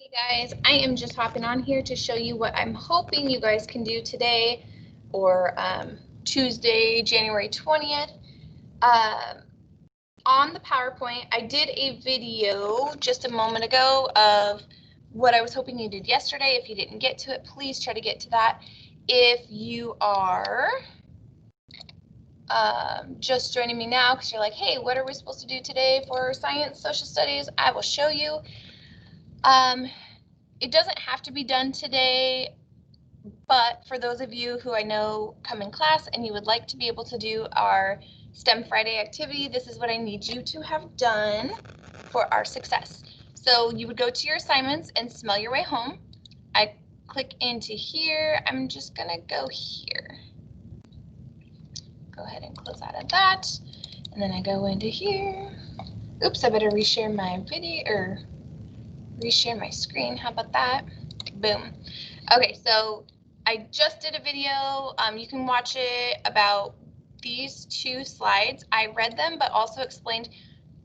Hey guys, I am just hopping on here to show you what I'm hoping you guys can do today or Tuesday, January 20th. On the PowerPoint, I did a video just a moment ago of what I was hoping you did yesterday. If you didn't get to it, please try to get to that. If you are just joining me now because you're like, hey, what are we supposed to do today for science, social studies? I will show you. It doesn't have to be done today, but for those of you who I know come in class and you would like to be able to do our STEM Friday activity, this is what I need you to have done for our success. So you would go to your assignments and smell your way home. I click into here. I'm just gonna go here. Go ahead and close out of that. And then I go into here. Oops, I better reshare my video or reshare my screen. How about that? Boom. Okay, so I just did a video. You can watch it about these two slides. I read them, but also explained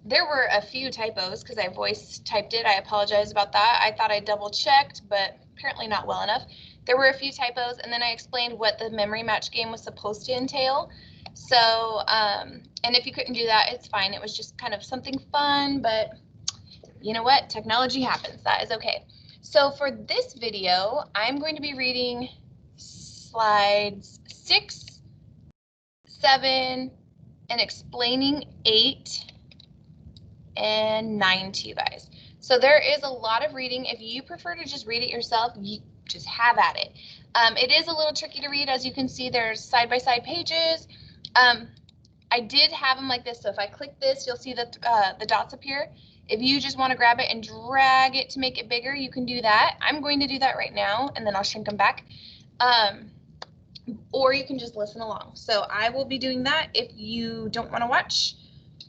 there were a few typos because I voice typed it. I apologize about that. I thought I double checked, but apparently not well enough. There were a few typos, and then I explained what the memory match game was supposed to entail. So, and if you couldn't do that, it's fine. It was just kind of something fun, but you know what? Technology happens. That is okay. So for this video, I'm going to be reading slides 6, 7, and explaining 8 and 9 to you guys. So there is a lot of reading. If you prefer to just read it yourself, you just have at it. It is a little tricky to read. As you can see, there's side-by-side pages. I did have them like this, so if I click this, you'll see that the dots appear. If you just want to grab it and drag it to make it bigger, you can do that. I'm going to do that right now, and then I'll shrink them back. Or you can just listen along. So I will be doing that. If you don't want to watch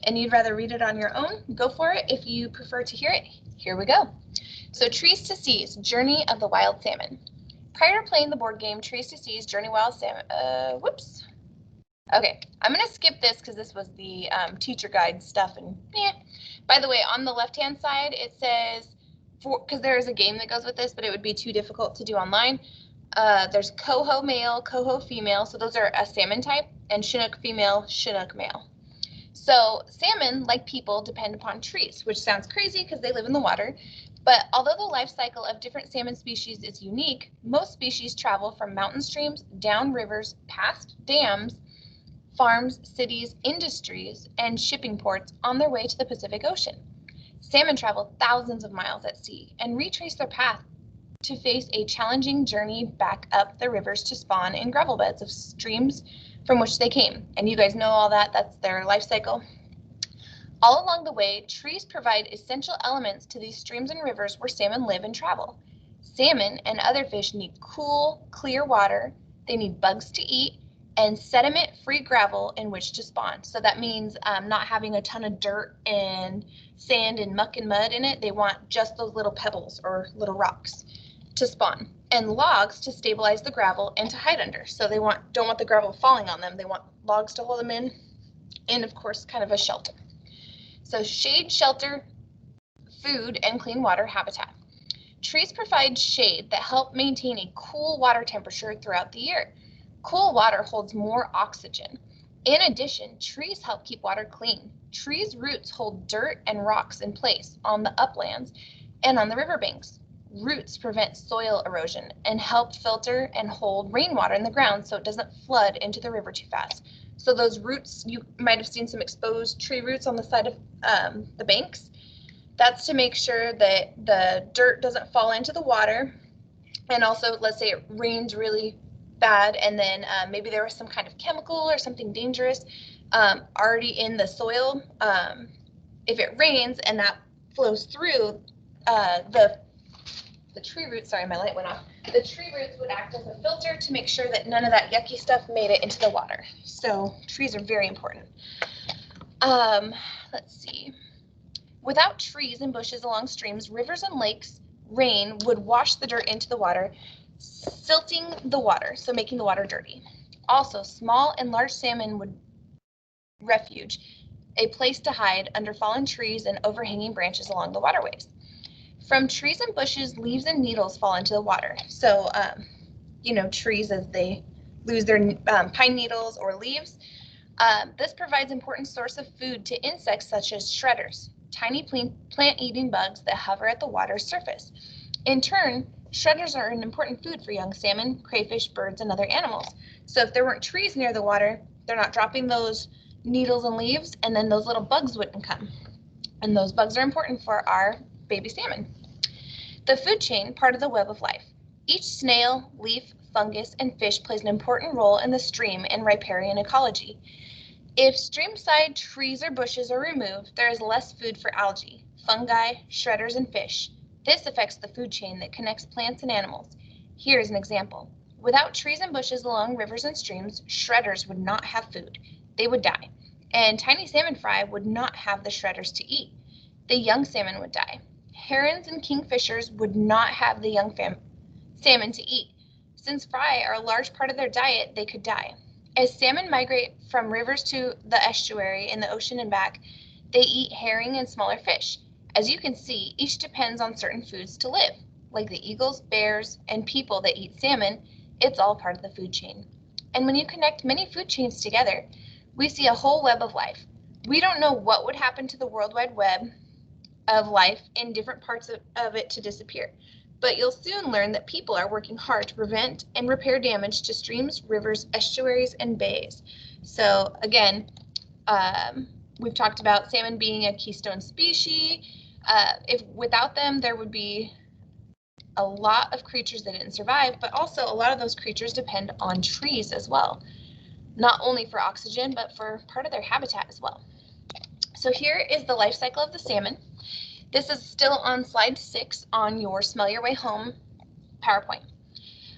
and you'd rather read it on your own, go for it. If you prefer to hear it, here we go. So Trees to Seas, Journey of the Wild Salmon. Prior to playing the board game Trees to Seas, Journey Wild Salmon, whoops. Okay, I'm going to skip this because this was the teacher guide stuff. And by the way, on the left-hand side, it says, because there is a game that goes with this, but it would be too difficult to do online. There's coho male, coho female, so those are a salmon type, and chinook female, chinook male. So salmon, like people, depend upon trees, which sounds crazy because they live in the water. But although the life cycle of different salmon species is unique, most species travel from mountain streams, down rivers, past dams, farms, cities, industries, and shipping ports on their way to the Pacific Ocean. Salmon travel thousands of miles at sea and retrace their path to face a challenging journey back up the rivers to spawn in gravel beds of streams from which they came. And you guys know all that, that's their life cycle. All along the way, trees provide essential elements to these streams and rivers where salmon live and travel. Salmon and other fish need cool, clear water, they need bugs to eat, and sediment-free gravel in which to spawn. So that means not having a ton of dirt and sand and muck and mud in it. They want just those little pebbles or little rocks to spawn, and logs to stabilize the gravel and to hide under. So they don't want the gravel falling on them. They want logs to hold them in, and of course, kind of a shelter. So shade, shelter, food, and clean water habitat. Trees provide shade that help maintain a cool water temperature throughout the year. Cool water holds more oxygen. In addition, trees help keep water clean. Trees' roots hold dirt and rocks in place on the uplands and on the riverbanks. Roots prevent soil erosion and help filter and hold rainwater in the ground so it doesn't flood into the river too fast. So those roots, you might have seen some exposed tree roots on the side of the banks. That's to make sure that the dirt doesn't fall into the water. And also, let's say it rains really bad and then maybe there was some kind of chemical or something dangerous already in the soil. If it rains and that flows through the tree roots, sorry, my light went off. The tree roots would act as a filter to make sure that none of that yucky stuff made it into the water. So trees are very important. Let's see. Without trees and bushes along streams, rivers and lakes, rain would wash the dirt into the water, silting the water, so making the water dirty. Also, small and large salmon would refuge, a place to hide under fallen trees and overhanging branches along the waterways. From trees and bushes, leaves and needles fall into the water. So, trees, as they lose their pine needles or leaves, this provides important source of food to insects such as shredders, tiny plant-eating bugs that hover at the water's surface. In turn, shredders are an important food for young salmon, crayfish, birds, and other animals. So if there weren't trees near the water, they're not dropping those needles and leaves, and then those little bugs wouldn't come. And those bugs are important for our baby salmon. The food chain, part of the web of life. Each snail, leaf, fungus, and fish plays an important role in the stream and riparian ecology. If streamside trees or bushes are removed, there is less food for algae, fungi, shredders, and fish. This affects the food chain that connects plants and animals. Here's an example. Without trees and bushes along rivers and streams, shredders would not have food. They would die. And tiny salmon fry would not have the shredders to eat. The young salmon would die. Herons and kingfishers would not have the young salmon to eat. Since fry are a large part of their diet, they could die. As salmon migrate from rivers to the estuary in the ocean and back, they eat herring and smaller fish. As you can see, each depends on certain foods to live. Like the eagles, bears, and people that eat salmon, it's all part of the food chain. And when you connect many food chains together, we see a whole web of life. We don't know what would happen to the World Wide Web of life in different parts of it to disappear. But you'll soon learn that people are working hard to prevent and repair damage to streams, rivers, estuaries, and bays. So again, we've talked about salmon being a keystone species. If without them, there would be a lot of creatures that didn't survive, but also a lot of those creatures depend on trees as well, not only for oxygen, but for part of their habitat as well. So here is the life cycle of the salmon. This is still on slide 6 on your Smell Your Way Home PowerPoint.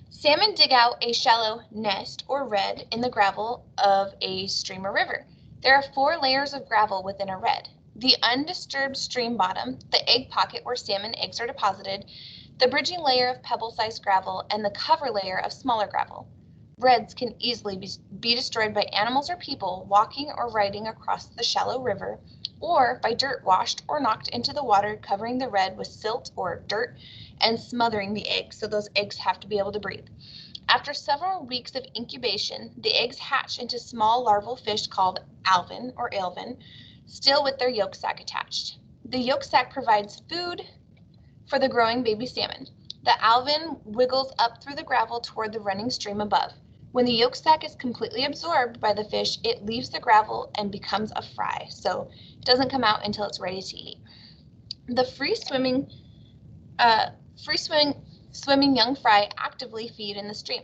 Salmon dig out a shallow nest or redd in the gravel of a stream or river. There are 4 layers of gravel within a redd. The undisturbed stream bottom, the egg pocket where salmon eggs are deposited, the bridging layer of pebble-sized gravel, and the cover layer of smaller gravel. Redds can easily be destroyed by animals or people walking or riding across the shallow river, or by dirt washed or knocked into the water, covering the redd with silt or dirt and smothering the eggs, so those eggs have to be able to breathe. After several weeks of incubation, the eggs hatch into small larval fish called alvin or alvin, still with their yolk sac attached. The yolk sac provides food for the growing baby salmon. The alvin wiggles up through the gravel toward the running stream above. When the yolk sac is completely absorbed by the fish, it leaves the gravel and becomes a fry, so it doesn't come out until it's ready to eat. The free-swimming young fry actively feed in the stream.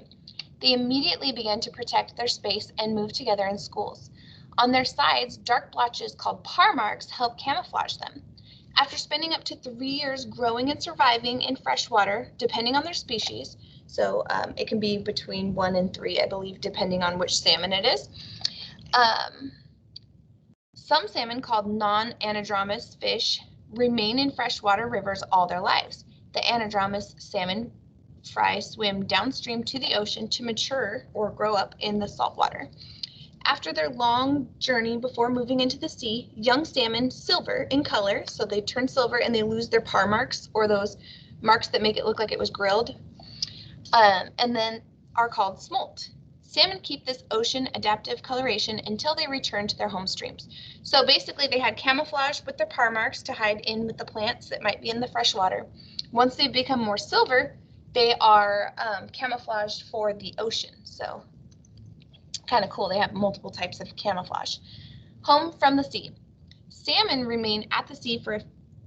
They immediately begin to protect their space and move together in schools. On their sides, dark blotches called parr marks help camouflage them. After spending up to 3 years growing and surviving in freshwater, depending on their species, so it can be between 1 and 3, I believe, depending on which salmon it is. Some salmon called non-anadromous fish remain in freshwater rivers all their lives. The anadromous salmon fry swim downstream to the ocean to mature or grow up in the saltwater. After their long journey before moving into the sea, young salmon silver in color, so they turn silver and they lose their parr marks, or those marks that make it look like it was grilled, and then are called smolt. Salmon keep this ocean adaptive coloration until they return to their home streams. So basically they had camouflage with their parr marks to hide in with the plants that might be in the freshwater. Once they become more silver, they are camouflaged for the ocean. So kind of cool, they have multiple types of camouflage. Home from the sea. Salmon remain at the sea for a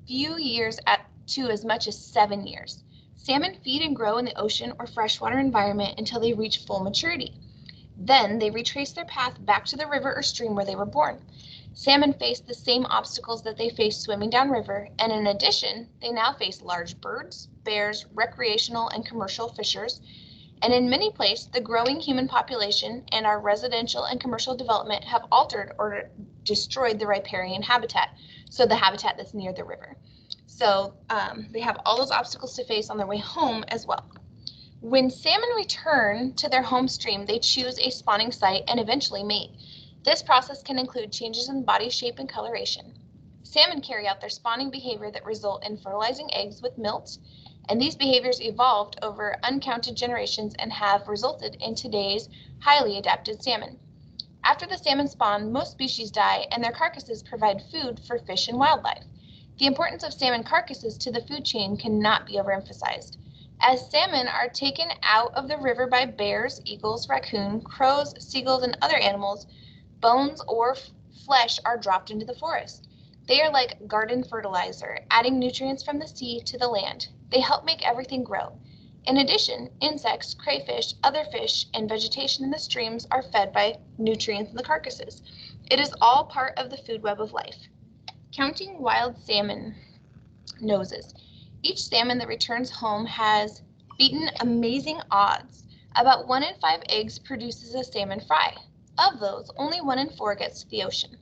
few years to as much as 7 years. Salmon feed and grow in the ocean or freshwater environment until they reach full maturity. Then they retrace their path back to the river or stream where they were born. Salmon face the same obstacles that they faced swimming downriver, and in addition, they now face large birds, bears, recreational and commercial fishers, and in many places, the growing human population and our residential and commercial development have altered or destroyed the riparian habitat, so the habitat that's near the river. So they have all those obstacles to face on their way home as well. When salmon return to their home stream, they choose a spawning site and eventually mate. This process can include changes in body shape and coloration. Salmon carry out their spawning behavior that result in fertilizing eggs with milt, and these behaviors evolved over uncounted generations and have resulted in today's highly adapted salmon. After the salmon spawn, most species die, and their carcasses provide food for fish and wildlife. The importance of salmon carcasses to the food chain cannot be overemphasized. As salmon are taken out of the river by bears, eagles, raccoon, crows, seagulls, and other animals, bones or flesh are dropped into the forest. They are like garden fertilizer, adding nutrients from the sea to the land. They help make everything grow. In addition, insects, crayfish, other fish, and vegetation in the streams are fed by nutrients in the carcasses. It is all part of the food web of life. Counting wild salmon noses. Each salmon that returns home has beaten amazing odds. About 1 in 5 eggs produces a salmon fry. Of those, only 1 in 4 gets to the ocean.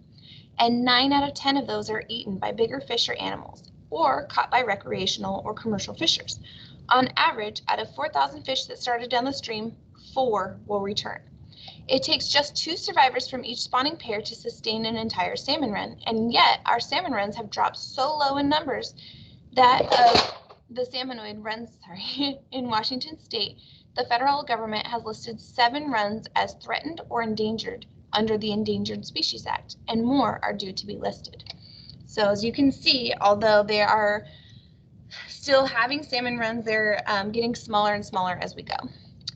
And 9 out of 10 of those are eaten by bigger fish or animals, or caught by recreational or commercial fishers. On average, out of 4,000 fish that started down the stream, 4 will return. It takes just 2 survivors from each spawning pair to sustain an entire salmon run, and yet our salmon runs have dropped so low in numbers that the salmonoid runs in Washington state, the federal government has listed 7 runs as threatened or endangered under the Endangered Species Act, and more are due to be listed. So as you can see, although they are still having salmon runs, they're getting smaller and smaller as we go.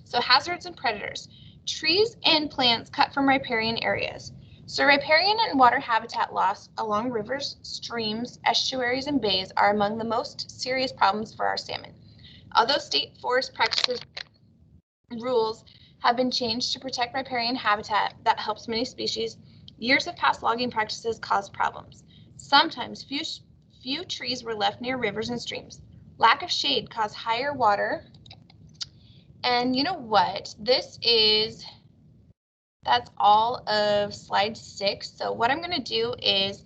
So hazards and predators. Trees and plants cut from riparian areas. So riparian and water habitat loss along rivers, streams, estuaries, and bays are among the most serious problems for our salmon. Although state forest practices rules have been changed to protect riparian habitat that helps many species, years of past logging practices cause problems. Sometimes few trees were left near rivers and streams. Lack of shade caused higher water. And you know what? That's all of slide 6. So what I'm going to do is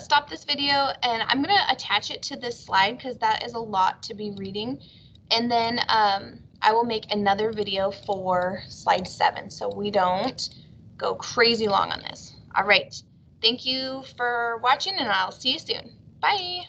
stop this video, and I'm going to attach it to this slide because that is a lot to be reading. And then I will make another video for slide 7 so we don't go crazy long on this. All right. Thank you for watching, and I'll see you soon. Bye.